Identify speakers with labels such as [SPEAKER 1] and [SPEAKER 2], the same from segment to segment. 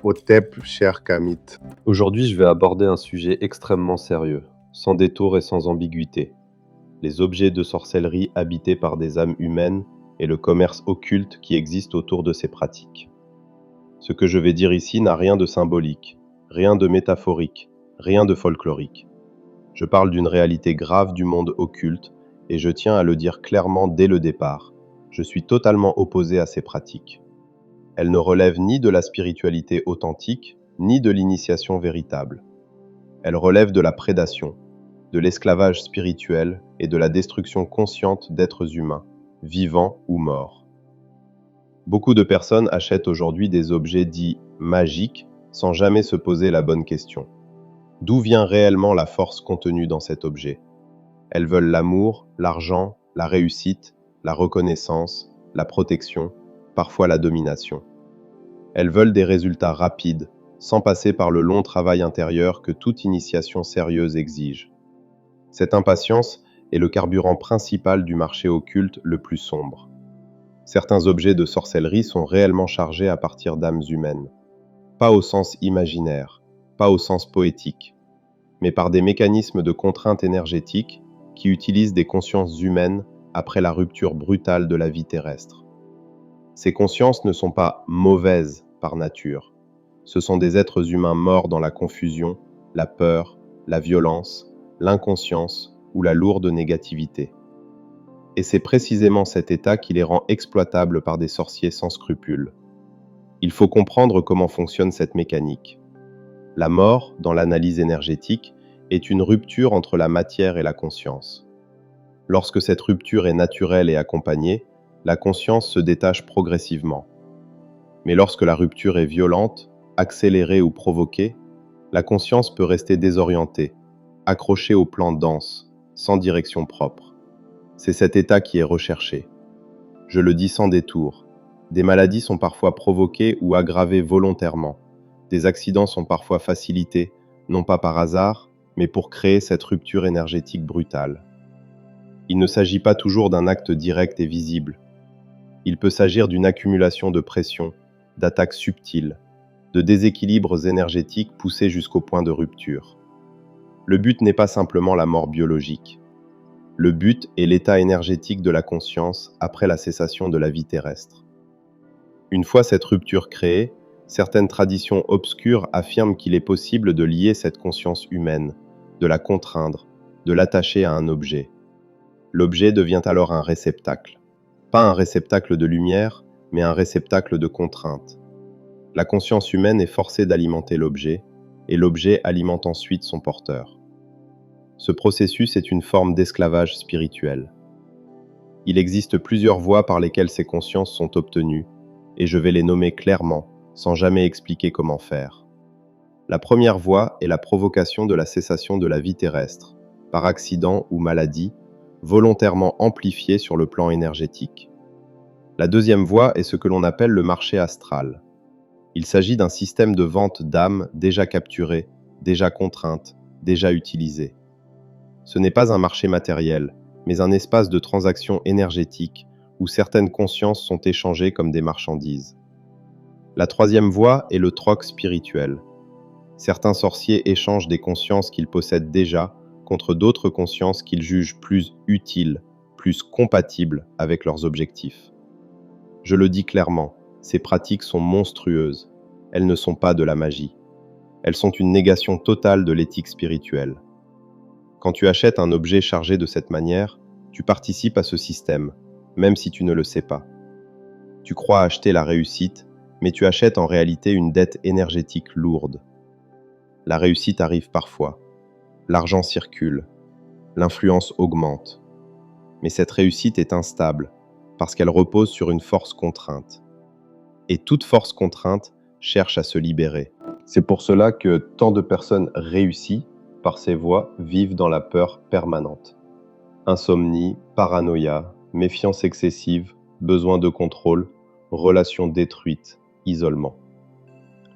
[SPEAKER 1] Hotep, cher Kamit.
[SPEAKER 2] Aujourd'hui, je vais aborder un sujet extrêmement sérieux, sans détour et sans ambiguïté. Les objets de sorcellerie habités par des âmes humaines et le commerce occulte qui existe autour de ces pratiques. Ce que je vais dire ici n'a rien de symbolique, rien de métaphorique, rien de folklorique. Je parle d'une réalité grave du monde occulte et je tiens à le dire clairement dès le départ. Je suis totalement opposé à ces pratiques. Elles ne relèvent ni de la spiritualité authentique, ni de l'initiation véritable. Elles relèvent de la prédation, de l'esclavage spirituel et de la destruction consciente d'êtres humains, vivants ou morts. Beaucoup de personnes achètent aujourd'hui des objets dits magiques sans jamais se poser la bonne question. D'où vient réellement la force contenue dans cet objet? Elles veulent l'amour, l'argent, la réussite, la reconnaissance, la protection, parfois la domination. Elles veulent des résultats rapides, sans passer par le long travail intérieur que toute initiation sérieuse exige. Cette impatience est le carburant principal du marché occulte le plus sombre. Certains objets de sorcellerie sont réellement chargés à partir d'âmes humaines, pas au sens imaginaire, pas au sens poétique, mais par des mécanismes de contrainte énergétique qui utilisent des consciences humaines après la rupture brutale de la vie terrestre. Ces consciences ne sont pas mauvaises par nature. Ce sont des êtres humains morts dans la confusion, la peur, la violence, l'inconscience ou la lourde négativité. Et c'est précisément cet état qui les rend exploitables par des sorciers sans scrupules. Il faut comprendre comment fonctionne cette mécanique. La mort, dans l'analyse énergétique, est une rupture entre la matière et la conscience. Lorsque cette rupture est naturelle et accompagnée, la conscience se détache progressivement. Mais lorsque la rupture est violente, accélérée ou provoquée, la conscience peut rester désorientée, accrochée au plan dense, sans direction propre. C'est cet état qui est recherché. Je le dis sans détour. Des maladies sont parfois provoquées ou aggravées volontairement. Des accidents sont parfois facilités, non pas par hasard, mais pour créer cette rupture énergétique brutale. Il ne s'agit pas toujours d'un acte direct et visible. Il peut s'agir d'une accumulation de pression, d'attaques subtiles, de déséquilibres énergétiques poussés jusqu'au point de rupture. Le but n'est pas simplement la mort biologique. Le but est l'état énergétique de la conscience après la cessation de la vie terrestre. Une fois cette rupture créée, certaines traditions obscures affirment qu'il est possible de lier cette conscience humaine, de la contraindre, de l'attacher à un objet. L'objet devient alors un réceptacle. Pas un réceptacle de lumière, mais un réceptacle de contrainte. La conscience humaine est forcée d'alimenter l'objet, et l'objet alimente ensuite son porteur. Ce processus est une forme d'esclavage spirituel. Il existe plusieurs voies par lesquelles ces consciences sont obtenues, et je vais les nommer clairement, sans jamais expliquer comment faire. La première voie est la provocation de la cessation de la vie terrestre, par accident ou maladie, volontairement amplifiée sur le plan énergétique. La deuxième voie est ce que l'on appelle le marché astral. Il s'agit d'un système de vente d'âmes déjà capturées, déjà contraintes, déjà utilisées. Ce n'est pas un marché matériel, mais un espace de transaction énergétique où certaines consciences sont échangées comme des marchandises. La troisième voie est le troc spirituel. Certains sorciers échangent des consciences qu'ils possèdent déjà contre d'autres consciences qu'ils jugent plus utiles, plus compatibles avec leurs objectifs. Je le dis clairement, ces pratiques sont monstrueuses. Elles ne sont pas de la magie. Elles sont une négation totale de l'éthique spirituelle. Quand tu achètes un objet chargé de cette manière, tu participes à ce système, même si tu ne le sais pas. Tu crois acheter la réussite, mais tu achètes en réalité une dette énergétique lourde. La réussite arrive parfois. L'argent circule. L'influence augmente. Mais cette réussite est instable, parce qu'elle repose sur une force contrainte. Et toute force contrainte cherche à se libérer. C'est pour cela que tant de personnes réussies par ces voies vivent dans la peur permanente. Insomnie, paranoïa, méfiance excessive, besoin de contrôle, relations détruites, isolement.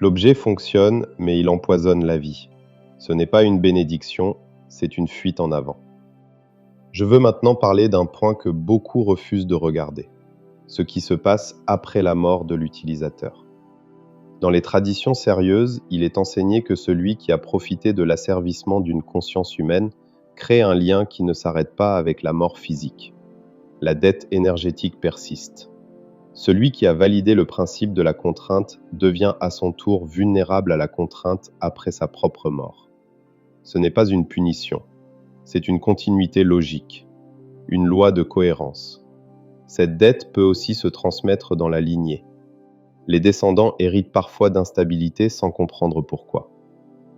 [SPEAKER 2] L'objet fonctionne, mais il empoisonne la vie. Ce n'est pas une bénédiction, c'est une fuite en avant. Je veux maintenant parler d'un point que beaucoup refusent de regarder, ce qui se passe après la mort de l'utilisateur. Dans les traditions sérieuses, il est enseigné que celui qui a profité de l'asservissement d'une conscience humaine crée un lien qui ne s'arrête pas avec la mort physique. La dette énergétique persiste. Celui qui a validé le principe de la contrainte devient à son tour vulnérable à la contrainte après sa propre mort. Ce n'est pas une punition, c'est une continuité logique, une loi de cohérence. Cette dette peut aussi se transmettre dans la lignée. Les descendants héritent parfois d'instabilité sans comprendre pourquoi.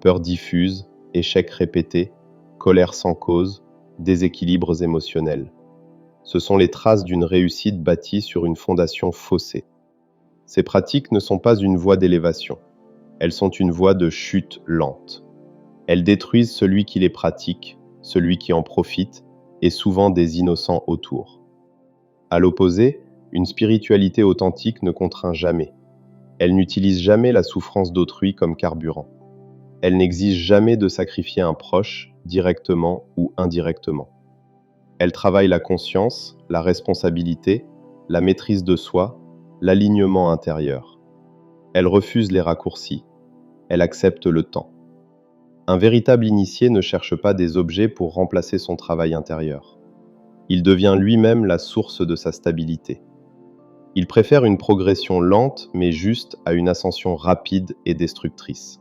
[SPEAKER 2] Peur diffuse, échecs répétés, colère sans cause, déséquilibres émotionnels. Ce sont les traces d'une réussite bâtie sur une fondation faussée. Ces pratiques ne sont pas une voie d'élévation, elles sont une voie de chute lente. Elles détruisent celui qui les pratique, celui qui en profite, et souvent des innocents autour. À l'opposé, une spiritualité authentique ne contraint jamais. Elle n'utilise jamais la souffrance d'autrui comme carburant. Elle n'exige jamais de sacrifier un proche, directement ou indirectement. Elle travaille la conscience, la responsabilité, la maîtrise de soi, l'alignement intérieur. Elle refuse les raccourcis. Elle accepte le temps. Un véritable initié ne cherche pas des objets pour remplacer son travail intérieur. Il devient lui-même la source de sa stabilité. Il préfère une progression lente mais juste à une ascension rapide et destructrice.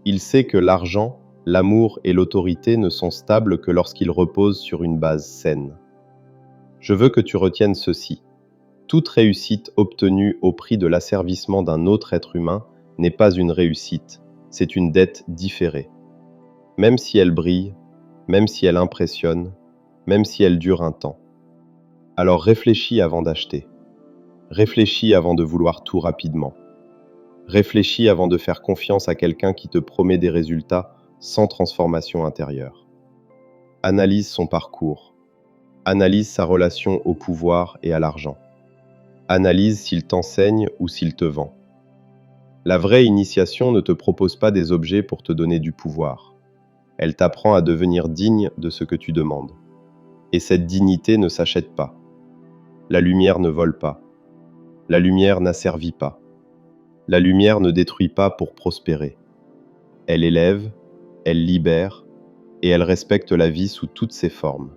[SPEAKER 2] Il sait que l'argent, l'amour et l'autorité ne sont stables que lorsqu'ils reposent sur une base saine. Je veux que tu retiennes ceci. Toute réussite obtenue au prix de l'asservissement d'un autre être humain n'est pas une réussite, c'est une dette différée. Même si elle brille, même si elle impressionne, même si elle dure un temps. Alors réfléchis avant d'acheter. Réfléchis avant de vouloir tout rapidement. Réfléchis avant de faire confiance à quelqu'un qui te promet des résultats sans transformation intérieure. Analyse son parcours. Analyse sa relation au pouvoir et à l'argent. Analyse s'il t'enseigne ou s'il te vend. La vraie initiation ne te propose pas des objets pour te donner du pouvoir. Elle t'apprend à devenir digne de ce que tu demandes. Et cette dignité ne s'achète pas. La lumière ne vole pas. La lumière n'asservit pas. La lumière ne détruit pas pour prospérer. Elle élève, elle libère, et elle respecte la vie sous toutes ses formes.